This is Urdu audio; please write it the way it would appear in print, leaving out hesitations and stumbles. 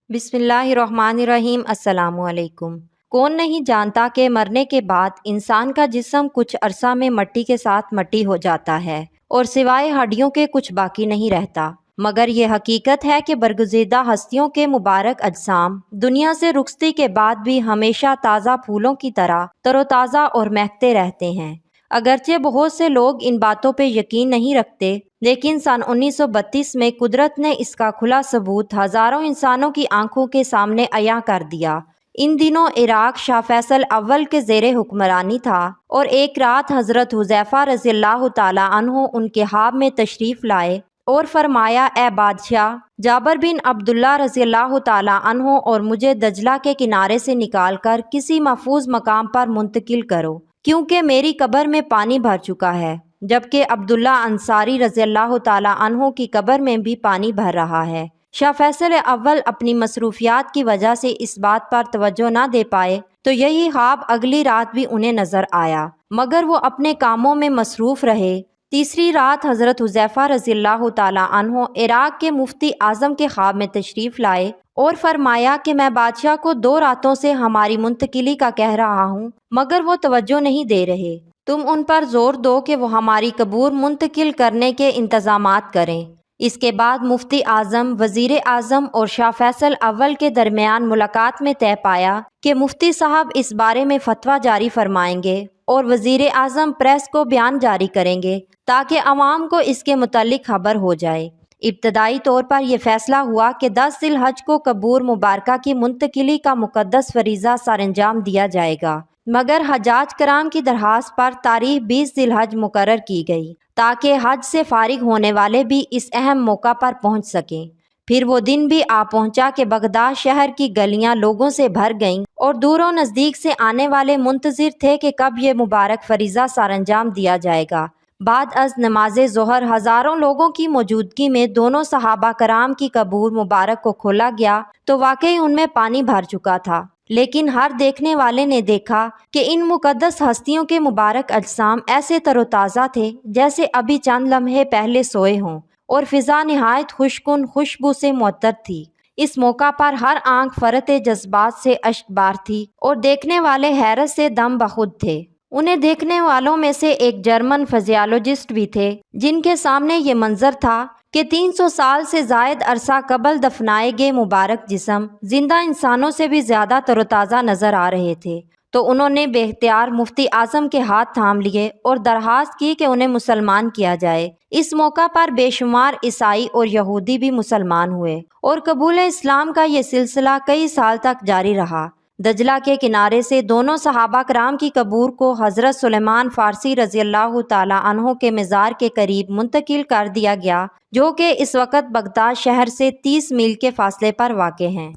بسم اللہ الرحمن الرحیم۔ السلام علیکم۔ کون نہیں جانتا کہ مرنے کے بعد انسان کا جسم کچھ عرصہ میں مٹی کے ساتھ مٹی ہو جاتا ہے اور سوائے ہڈیوں کے کچھ باقی نہیں رہتا، مگر یہ حقیقت ہے کہ برگزیدہ ہستیوں کے مبارک اجسام دنیا سے رخصتی کے بعد بھی ہمیشہ تازہ پھولوں کی طرح تر و تازہ اور مہکتے رہتے ہیں۔ اگرچہ بہت سے لوگ ان باتوں پہ یقین نہیں رکھتے، لیکن سن 1932 میں قدرت نے اس کا کھلا ثبوت ہزاروں انسانوں کی آنکھوں کے سامنے عیاں کر دیا۔ ان دنوں عراق شاہ فیصل اول کے زیر حکمرانی تھا اور ایک رات حضرت حذیفہ رضی اللہ تعالیٰ عنہ ان کے خواب میں تشریف لائے اور فرمایا، اے بادشاہ، جابر بن عبداللہ رضی اللہ تعالیٰ عنہ اور مجھے دجلہ کے کنارے سے نکال کر کسی محفوظ مقام پر منتقل کرو، کیونکہ میری قبر میں پانی بھر چکا ہے، جبکہ عبداللہ انصاری رضی اللہ تعالیٰ عنہ کی قبر میں بھی پانی بھر رہا ہے۔ شاہ فیصل اول اپنی مصروفیات کی وجہ سے اس بات پر توجہ نہ دے پائے تو یہی خواب اگلی رات بھی انہیں نظر آیا، مگر وہ اپنے کاموں میں مصروف رہے۔ تیسری رات حضرت حذیفہ رضی اللہ تعالیٰ عنہ عراق کے مفتی اعظم کے خواب میں تشریف لائے اور فرمایا کہ میں بادشاہ کو 2 راتوں سے ہماری منتقلی کا کہہ رہا ہوں، مگر وہ توجہ نہیں دے رہے۔ تم ان پر زور دو کہ وہ ہماری قبور منتقل کرنے کے انتظامات کریں۔ اس کے بعد مفتی اعظم، وزیر اعظم اور شاہ فیصل اول کے درمیان ملاقات میں طے پایا کہ مفتی صاحب اس بارے میں فتویٰ جاری فرمائیں گے اور وزیر اعظم پریس کو بیان جاری کریں گے تاکہ عوام کو اس کے متعلق خبر ہو جائے۔ ابتدائی طور پر یہ فیصلہ ہوا کہ 10 ذی الحج کو قبور مبارکہ کی منتقلی کا مقدس فریضہ سر انجام دیا جائے گا، مگر حجاج کرام کی درخواست پر تاریخ 20 ذی الحج مقرر کی گئی تاکہ حج سے فارغ ہونے والے بھی اس اہم موقع پر پہنچ سکیں۔ پھر وہ دن بھی آ پہنچا کہ بغداد شہر کی گلیاں لوگوں سے بھر گئیں اور دور و نزدیک سے آنے والے منتظر تھے کہ کب یہ مبارک فریضہ سر انجام دیا جائے گا۔ بعد از نماز ظہر ہزاروں لوگوں کی موجودگی میں دونوں صحابہ کرام کی قبور مبارک کو کھولا گیا تو واقعی ان میں پانی بھر چکا تھا، لیکن ہر دیکھنے والے نے دیکھا کہ ان مقدس ہستیوں کے مبارک اجسام ایسے تر و تازہ تھے جیسے ابھی چند لمحے پہلے سوئے ہوں، اور فضا نہایت خوشگن خوشبو سے معطر تھی۔ اس موقع پر ہر آنکھ فرط جذبات سے اشک بار تھی اور دیکھنے والے حیرت سے دم بخود تھے۔ انہیں دیکھنے والوں میں سے ایک جرمن فزیالوجسٹ بھی تھے جن کے سامنے یہ منظر تھا کہ 300 سال سے زائد عرصہ قبل دفنائے گئے مبارک جسم زندہ انسانوں سے بھی زیادہ تر و تازہ نظر آ رہے تھے، تو انہوں نے بے اختیار مفتی اعظم کے ہاتھ تھام لیے اور درخواست کی کہ انہیں مسلمان کیا جائے۔ اس موقع پر بے شمار عیسائی اور یہودی بھی مسلمان ہوئے اور قبول اسلام کا یہ سلسلہ کئی سال تک جاری رہا۔ دجلہ کے کنارے سے دونوں صحابہ کرام کی قبور کو حضرت سلیمان فارسی رضی اللہ تعالیٰ عنہ کے مزار کے قریب منتقل کر دیا گیا، جو کہ اس وقت بغداد شہر سے 30 میل کے فاصلے پر واقع ہیں۔